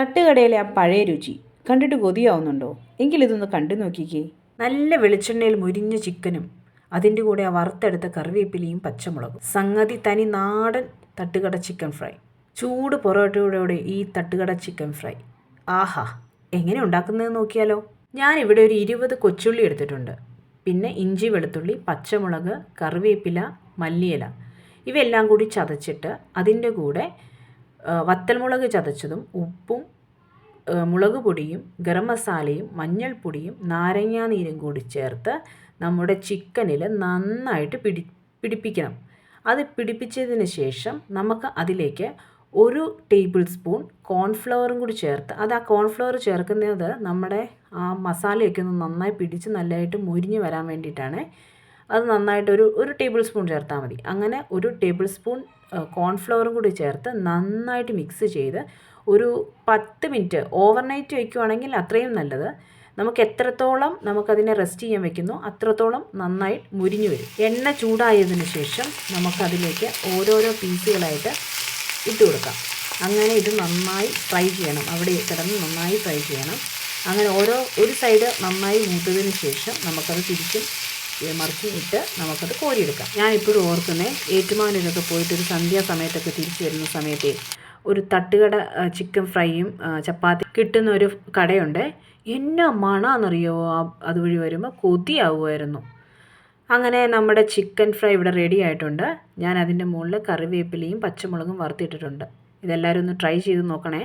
തട്ടുകടയിലെ ആ പഴയ രുചി കണ്ടിട്ട് കൊതിയാവുന്നുണ്ടോ? എങ്കിലിതൊന്ന് കണ്ടു നോക്കിക്കേ. നല്ല വെളിച്ചെണ്ണയിൽ മുരിഞ്ഞ ചിക്കനും അതിൻ്റെ കൂടെ ആ വറുത്തെടുത്ത കറിവേപ്പിലയും പച്ചമുളകും. സംഗതി തനി നാടൻ തട്ടുകട ചിക്കൻ ഫ്രൈ. ചൂട് പൊറോട്ടയോടെ ഈ തട്ടുകട ചിക്കൻ ഫ്രൈ. ആഹാ, എങ്ങനെ ഉണ്ടാക്കുന്നതെന്ന് നോക്കിയാലോ. ഞാനിവിടെ ഒരു 20 കൊച്ചുള്ളി എടുത്തിട്ടുണ്ട്. പിന്നെ ഇഞ്ചി, വെളുത്തുള്ളി, പച്ചമുളക്, കറിവേപ്പില, മല്ലിയില ഇവയെല്ലാം കൂടി ചതച്ചിട്ട് അതിൻ്റെ കൂടെ വത്തൽമുളക് ചതച്ചതും ഉപ്പും മുളക് പൊടിയും ഗരം മസാലയും മഞ്ഞൾപ്പൊടിയും നാരങ്ങാനീരും കൂടി ചേർത്ത് നമ്മുടെ ചിക്കനിൽ നന്നായിട്ട് പിടിപ്പിക്കണം. അത് പിടിപ്പിച്ചതിന് ശേഷം നമുക്ക് അതിലേക്ക് 1 ടേബിൾ സ്പൂൺ കോൺഫ്ലവറും കൂടി ചേർത്ത്, അത് ആ കോൺഫ്ലവർ ചേർക്കുന്നത് നമ്മുടെ ആ മസാലയൊക്കെ ഒന്ന് നന്നായി പിടിച്ച് നല്ലതായിട്ട് മുരിഞ്ഞ് വരാൻ വേണ്ടിയിട്ടാണ്. അത് നന്നായിട്ട് ഒരു ടേബിൾ സ്പൂൺ ചേർത്താൽ മതി. അങ്ങനെ 1 ടേബിൾ സ്പൂൺ കോൺഫ്ലവറും കൂടി ചേർത്ത് നന്നായിട്ട് മിക്സ് ചെയ്ത് ഒരു 10 മിനിറ്റ് ഓവർനൈറ്റ് വയ്ക്കുവാണെങ്കിൽ അത്രയും നല്ലത്. നമുക്ക് എത്രത്തോളം നമുക്കതിനെ റെസ്റ്റ് ചെയ്യാൻ വെക്കുന്നോ അത്രത്തോളം നന്നായി മുരിഞ്ഞു വരും. എണ്ണ ചൂടായതിന് ശേഷം നമുക്കതിലേക്ക് ഓരോരോ പീസുകളായിട്ട് ഇട്ട് കൊടുക്കാം. അങ്ങനെ ഇത് നന്നായി ഫ്രൈ ചെയ്യണം, അവിടെ കിടന്ന് നന്നായി ഫ്രൈ ചെയ്യണം. അങ്ങനെ ഒരു സൈഡ് നന്നായി മൂത്തതിന് ശേഷം നമുക്കത് തിരിച്ചും മറിച്ചും ഇട്ട് നമുക്കത് കോരിയെടുക്കാം. ഞാനിപ്പോഴും ഓർക്കുന്നേ, ഏറ്റുമാനൂരൊക്കെ പോയിട്ടൊരു സന്ധ്യാസമയത്തൊക്കെ തിരിച്ചു വരുന്ന സമയത്തേ ഒരു തട്ടുകട ചിക്കൻ ഫ്രൈയും ചപ്പാത്തി കിട്ടുന്ന ഒരു കടയുണ്ട്. എന്നാ മണാന്നറിയോ അതുവഴി വരുമ്പോൾ കൊതിയാവുമായിരുന്നു. അങ്ങനെ നമ്മുടെ ചിക്കൻ ഫ്രൈ ഇവിടെ റെഡി ആയിട്ടുണ്ട്. ഞാൻ അതിൻ്റെ മുകളിൽ കറിവേപ്പിലയും പച്ചമുളകും വറുത്തിട്ടിട്ടുണ്ട്. ഇതെല്ലാവരും ഒന്ന് ട്രൈ ചെയ്ത് നോക്കണേ.